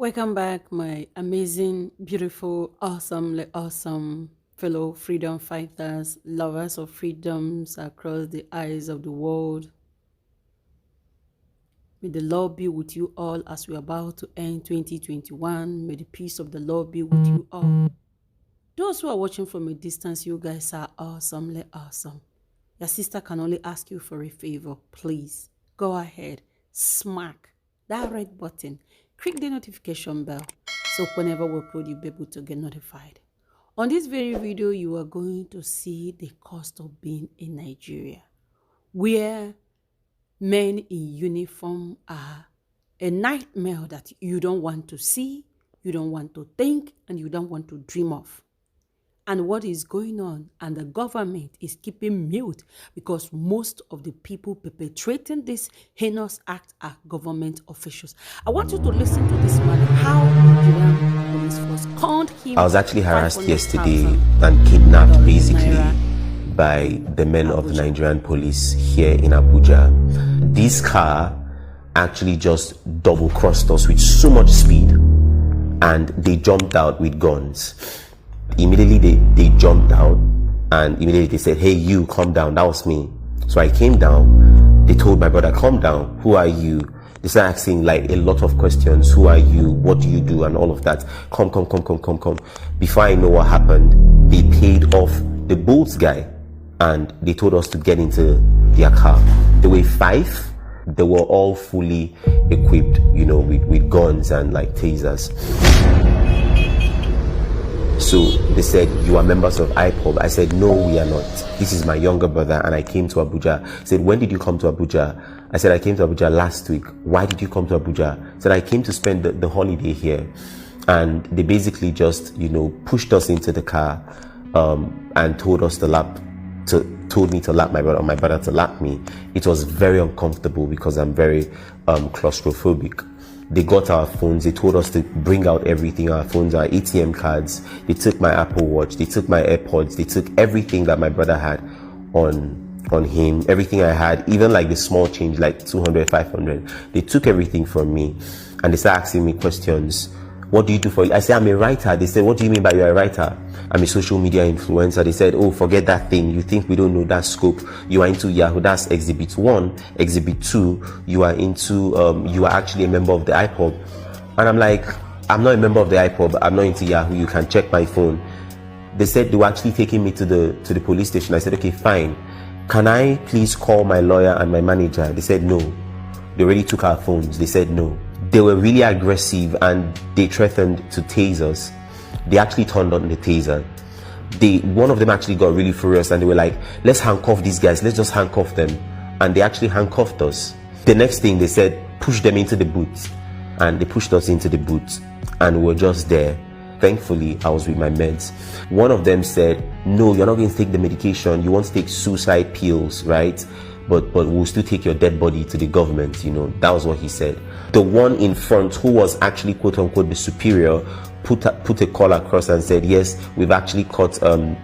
Welcome back, my amazing, beautiful, awesome fellow freedom fighters, lovers of freedoms across the eyes of the world. May the Lord be with you all as we are about to end 2021. May the peace of the Lord be with you all. Those who are watching from a distance, you guys are awesomely awesome. Your sister can only ask you for a favor. Please go ahead, smack that red button, click the notification bell, so whenever we upload, you'll be able to get notified. On this very video, you are going to see the cost of being in Nigeria, where men in uniform are a nightmare that you don't want to see, you don't want to think, and you don't want to dream of. And what is going on, and the government is keeping mute because most of the people perpetrating this heinous act are government officials. I want you to listen to this man, how Nigerian police force conned him. I was actually harassed yesterday and kidnapped basically by the men of the Nigerian police here in Abuja. This car actually just double crossed us with so much speed and they jumped out with guns. Immediately they jumped out and immediately they said, "Hey, you, calm down." That was me. So I came down. They told my brother, "Calm down. Who are you?" They started asking like a lot of questions. "Who are you? What do you do?" And all of that. Come. Before I know what happened, they paid off the Bolts guy and they told us to get into their car. There were 5. They were all fully equipped, with guns and like tasers. So they said, "You are members of IPOB." I said, "No, we are not. This is my younger brother and I came to Abuja." He said, "When did you come to Abuja?" I said, "I came to Abuja last week." "Why did you come to Abuja?" I said, "I came to spend the holiday here." And they basically just, pushed us into the car and told me to lap my brother, or my brother to lap me. It was very uncomfortable because I'm very claustrophobic. They got our phones. They told us to bring out everything, our phones, our ATM cards. They took my Apple Watch. They took my AirPods. They took everything that my brother had on him, everything I had, even like the small change, like 200, 500. They took everything from me and they started asking me questions. "What do you do for it?" I said, "I'm a writer." They said, "What do you mean by you're a writer?" "I'm a social media influencer." They said, "Oh, forget that thing. You think we don't know that scope. You are into Yahoo. That's exhibit 1. Exhibit 2, you are into, you are actually a member of the IPOB." And I'm like, "I'm not a member of the IPOB. I'm not into Yahoo. You can check my phone." They said they were actually taking me to the police station. I said, "Okay, fine. Can I please call my lawyer and my manager?" They said, "No." They already took our phones. They said, "No." They were really aggressive and they threatened to tase us. They actually turned on the taser. One of them actually got really furious and they were like, "Let's handcuff these guys. Let's just handcuff them." And they actually handcuffed us. The next thing they said, "Push them into the boot." And they pushed us into the boot and we were just there. Thankfully, I was with my meds. One of them said, "No, you're not going to take the medication. You want to take suicide pills, right? But we'll still take your dead body to the government." That was what he said. The one in front, who was actually quote unquote the superior, put a call across and said, "Yes, we've actually caught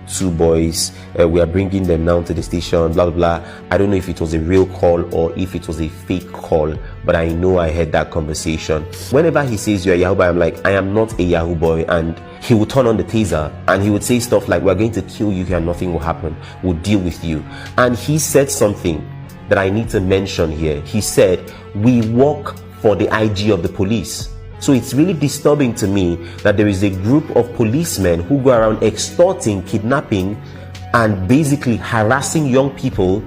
2 boys. We are bringing them now to the station, blah blah blah." I don't know if it was a real call or if it was a fake call, but I know I had that conversation. Whenever he says you're a Yahoo boy, I'm like, I am not a Yahoo boy. And he would turn on the taser and he would say stuff like, "We're going to kill you here and nothing will happen. We'll deal with you." And he said something that I need to mention here. He said, "We work for the IG of the police." So it's really disturbing to me that there is a group of policemen who go around extorting, kidnapping, and basically harassing young people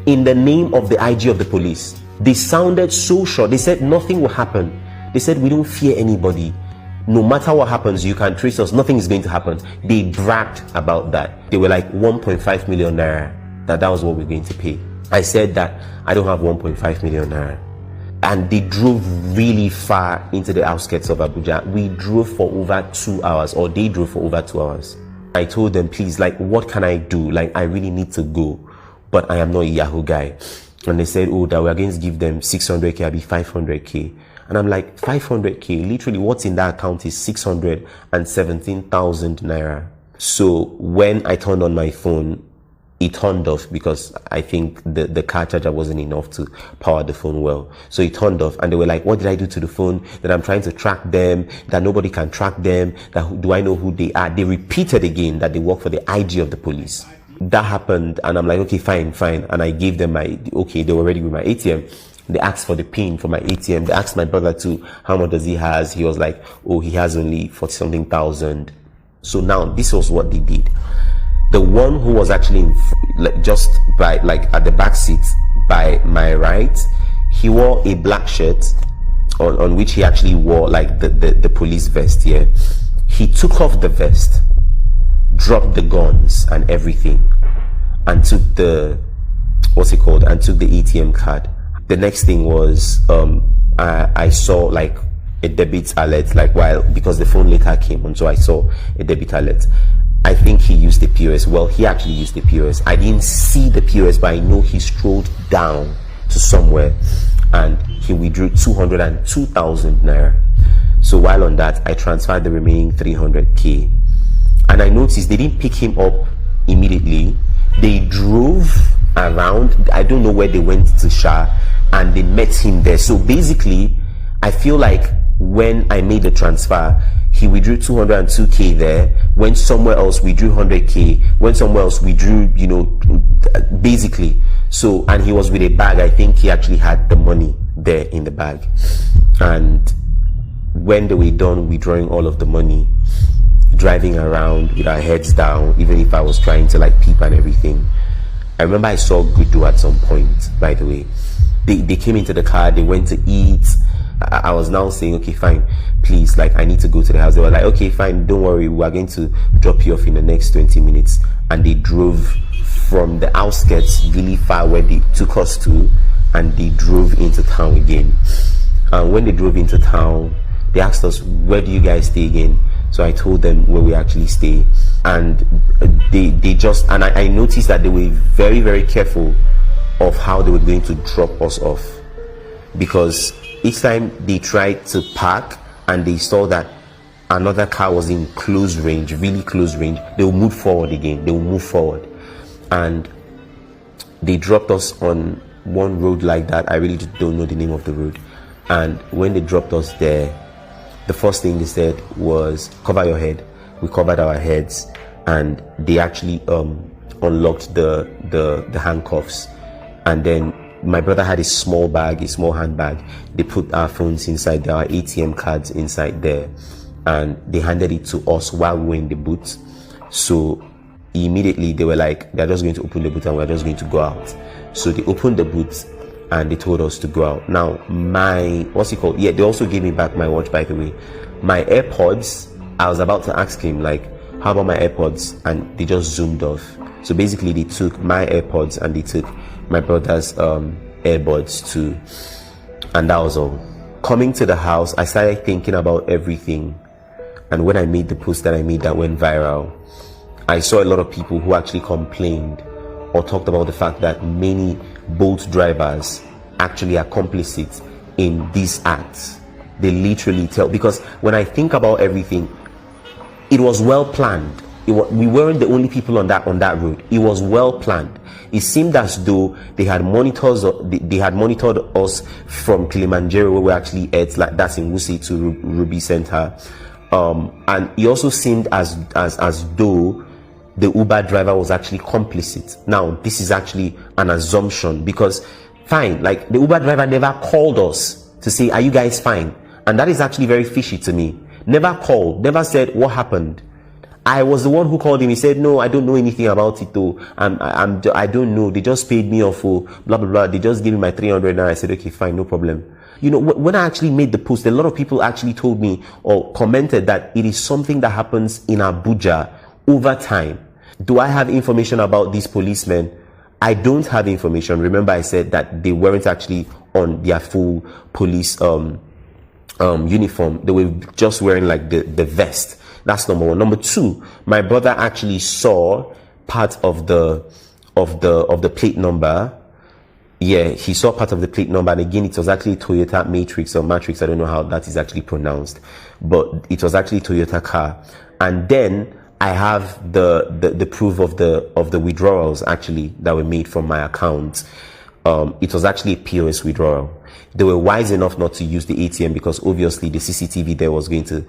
in the name of the IG of the police. They sounded so sure. They said nothing will happen. They said, "We don't fear anybody. No matter what happens, you can trace us. Nothing is going to happen." They bragged about that. They were like 1.5 million naira. That was what we're going to pay. I said that I don't have 1.5 million naira. And they drove really far into the outskirts of Abuja. We drove for over 2 hours, or they drove for over 2 hours. I told them, "Please, like, what can I do? Like, I really need to go, but I am not a Yahoo guy." And they said, "Oh, that we're going to give them 600K, I'll be 500K. And I'm like, 500K? Literally, what's in that account is 617,000 naira. So when I turned on my phone, it turned off because I think the car charger wasn't enough to power the phone well. So it turned off, and they were like, what did I do to the phone? That I'm trying to track them, that nobody can track them, that do I know who they are? They repeated again that they work for the IG of the police. That happened, and I'm like, okay, fine. And I gave them they were ready with my ATM. They asked for the pin for my ATM. They asked my brother too, how much does he has? He was like, oh, he has only 40-something thousand. So now this was what they did. The one who was actually just by at the back seat by my right, he wore a black shirt on which he actually wore the police vest. Yeah, he took off the vest, dropped the guns and everything, and took the ATM card. The next thing was I saw a debit alert because the phone later came on, so I saw a debit alert. I think he used the POS. Well, he actually used the POS. I didn't see the POS, but I know he strolled down to somewhere and he withdrew 202,000 naira. So while on that, I transferred the remaining 300k. And I noticed they didn't pick him up immediately. They drove around. I don't know where they went to Shah, and they met him there. So basically, I feel like when I made the transfer, he withdrew 202k there, went somewhere else, withdrew 100k, went somewhere else, withdrew, basically. So, and he was with a bag. I think he actually had the money there in the bag. And when they were done withdrawing all of the money, driving around with our heads down, even if I was trying to peep and everything, I remember I saw Gudu at some point, by the way. They came into the car, they went to eat. I was now saying, okay, fine, please, I need to go to the house. They were like, okay, fine, don't worry, we are going to drop you off in the next 20 minutes. And they drove from the outskirts really far where they took us to, and they drove into town again. And when they drove into town, they asked us, where do you guys stay again? So I told them where we actually stay. And they just, and I noticed that they were very, very careful of how they were going to drop us off, because each time they tried to park and they saw that another car was in close range, really close range, they will move forward again. They will move forward. And they dropped us on one road like that. I really don't know the name of the road. And when they dropped us there, the first thing they said was, cover your head. We covered our heads, and they actually unlocked the handcuffs. And then my brother had a small handbag. They put our phones inside there, our ATM cards inside there, and they handed it to us while we were in the boot. So immediately they were like, they're just going to open the boot and we're just going to go out. So they opened the boot and they told us to go out. Now they also gave me back my watch, by the way. My AirPods, I was about to ask him how about my AirPods, and they just zoomed off. So basically they took my AirPods and they took my brother's earbuds too, and that was all. Coming to the house, I started thinking about everything, and when I made the post that I made that went viral, I saw a lot of people who actually complained or talked about the fact that many boat drivers actually are complicit in these acts. They literally because when I think about everything, it was well planned. We weren't the only people on that road. It was well planned. It seemed as though they had monitored us from Kilimanjaro, where we actually ate, that's in Wuse, to Ruby Center, and it also seemed as though the Uber driver was actually complicit. Now this is actually an assumption, because fine, the Uber driver never called us to say, are you guys fine? And that is actually very fishy to me. Never called, never said what happened. I was the one who called him. He said, no, I don't know anything about it though. I don't know. They just paid me off for blah, blah, blah. They just gave me my 300 now. I said, okay, fine, no problem. When I actually made the post, a lot of people actually told me or commented that it is something that happens in Abuja over time. Do I have information about these policemen? I don't have information. Remember, I said that they weren't actually on their full police uniform. They were just wearing the vest. That's number one. Number two, my brother actually saw part of the plate number. Yeah, he saw part of the plate number, and again, it was actually Toyota Matrix or Matrix. I don't know how that is actually pronounced, but it was actually Toyota car. And then I have the proof of the withdrawals actually that were made from my account. It was actually a POS withdrawal. They were wise enough not to use the ATM because obviously the CCTV there was going to,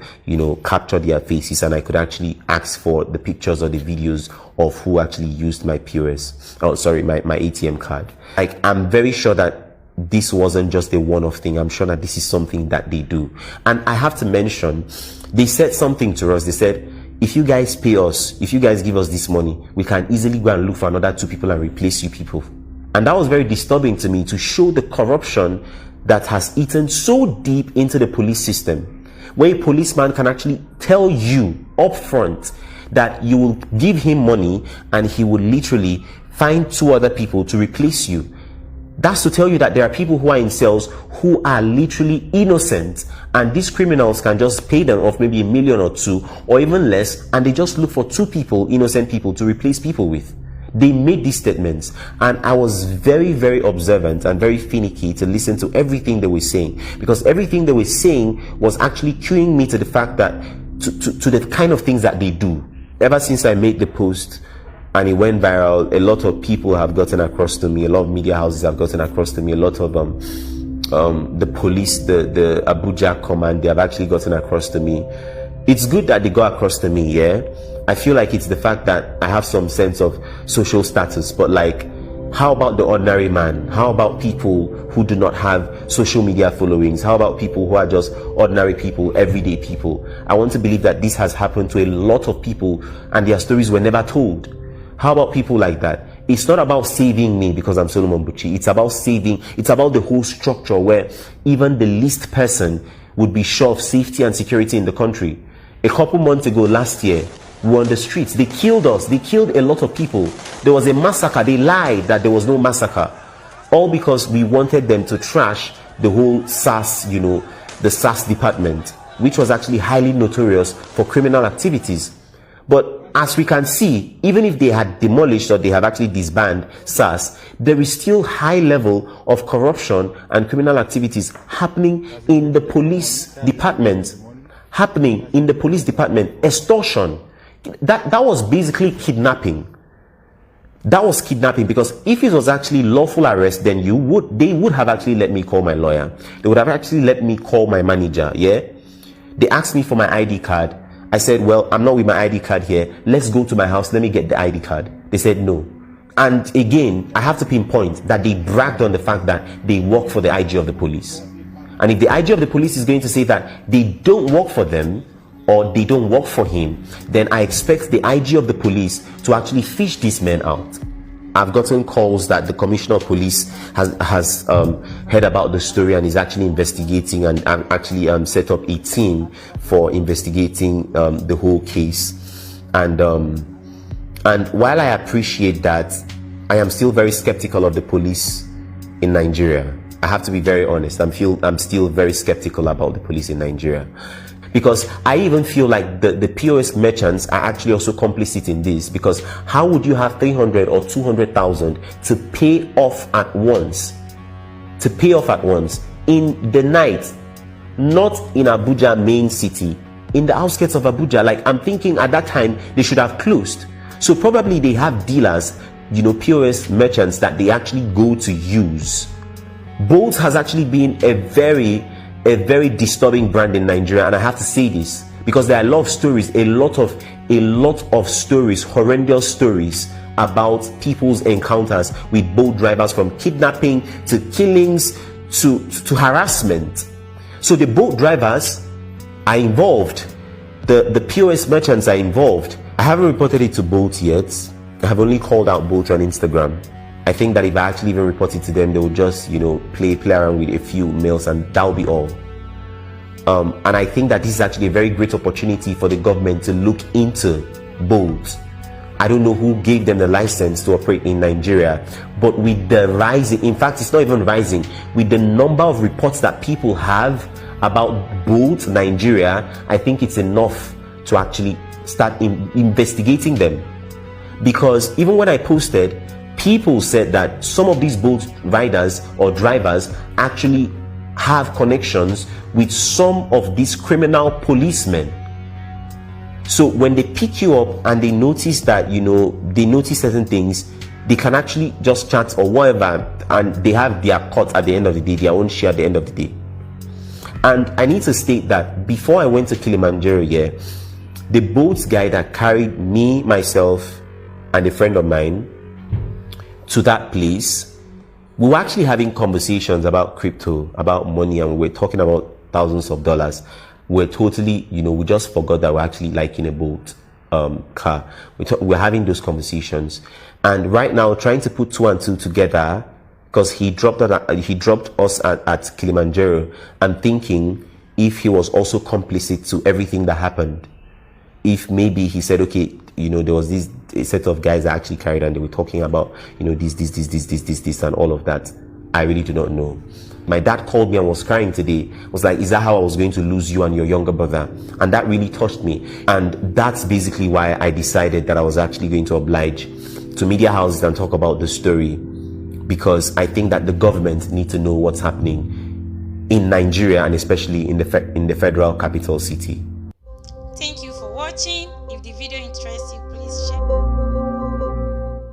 capture their faces, and I could actually ask for the pictures or the videos of who actually used my POS. Oh, sorry, my ATM card. Like, I'm very sure that this wasn't just a one-off thing. I'm sure that this is something that they do. And I have to mention, they said something to us. They said, if you guys pay us, if you guys give us this money, we can easily go and look for another 2 people and replace you people. And that was very disturbing to me, to show the corruption that has eaten so deep into the police system, where a policeman can actually tell you up front that you will give him money and he will literally find 2 other people to replace you. That's to tell you that there are people who are in cells who are literally innocent, and these criminals can just pay them off maybe $1 million or 2 or even less, and they just look for 2 people, innocent people, to replace people with. They made these statements, and I was very, very observant and very finicky to listen to everything they were saying, because everything they were saying was actually cueing me to the fact that to the kind of things that they do. Ever since I made the post and it went viral, a lot of people have gotten across to me, a lot of media houses have gotten across to me, a lot of the police, the Abuja command, they have actually gotten across to me. It's good that they got across to me, yeah. I feel like it's the fact that I have some sense of social status, but like, how about the ordinary man? How about people who do not have social media followings? How about people who are just ordinary people, everyday people? I want to believe that this has happened to a lot of people and their stories were never told. How about people like that? It's not about saving me because I'm Solomon Buchi. It's about the whole structure where even the least person would be sure of safety and security in the country. A couple months ago, last year, we were on the streets. They killed us. They killed a lot of people. There was a massacre. They lied that there was no massacre. All because we wanted them to trash the whole SAS, the SAS department, which was actually highly notorious for criminal activities. But as we can see, even if they had demolished or they have actually disbanded SAS, there is still high level of corruption and criminal activities happening in the police department. Extortion. That was basically kidnapping. That was kidnapping, because if it was actually lawful arrest, then they would have actually let me call my lawyer. They would have actually let me call my manager, yeah? They asked me for my ID card. I said, well, I'm not with my ID card here. Let's go to my house. Let me get the ID card. They said no. And again, I have to pinpoint that they bragged on the fact that they work for the IG of the police. And if the IG of the police is going to say that they don't work for them, or they don't work for him, then I expect the IG of the police to actually fish these men out. I've gotten calls that the commissioner of police has heard about the story and is actually investigating, and actually set up a team for investigating the whole case. And while I appreciate that, I am still very skeptical of the police in Nigeria. I have to be very honest. I'm still very skeptical about the police in Nigeria. Because I even feel like the POS merchants are actually also complicit in this, because how would you have 300 or 200,000 to pay off at once? To pay off at once in the night, not in Abuja main city, in the outskirts of Abuja. Like, I'm thinking at that time they should have closed. So probably they have dealers, POS merchants that they actually go to use. Bolt has actually been a very disturbing brand in Nigeria, and I have to say this because there are a lot of stories, a lot of stories, horrendous stories about people's encounters with boat drivers, from kidnapping to killings to harassment. So the boat drivers are involved, the POS merchants are involved. I haven't reported it to Bolt yet. I have only called out Bolt on Instagram. I think that if I actually even report it to them, they will just, play around with a few mails, and that'll be all. And I think that this is actually a very great opportunity for the government to look into Bolt. I don't know who gave them the license to operate in Nigeria, but with the rising, in fact, it's not even rising, with the number of reports that people have about Bolt Nigeria, I think it's enough to actually start investigating them. Because even when I posted, people said that some of these boat riders or drivers actually have connections with some of these criminal policemen. So when they pick you up and they notice that, they notice certain things, they can actually just chat or whatever, and they have their cut at the end of the day, their own share at the end of the day. And I need to state that before I went to Kilimanjaro, the boat guy that carried me, myself, and a friend of mine to that place, we were actually having conversations about crypto, about money, and we were talking about thousands of dollars. We're totally, we just forgot that we're actually like in a boat car. We're having those conversations, and right now trying to put 2 and 2 together, because he dropped us at Kilimanjaro, and thinking if he was also complicit to everything that happened. If maybe he said, okay, there was a set of guys that actually carried, and they were talking about, this, and all of that. I really do not know. My dad called me and was crying today. Was like, is that how I was going to lose you and your younger brother? And that really touched me. And that's basically why I decided that I was actually going to oblige to media houses and talk about the story, because I think that the government need to know what's happening in Nigeria, and especially in the federal capital city. Thank you for watching.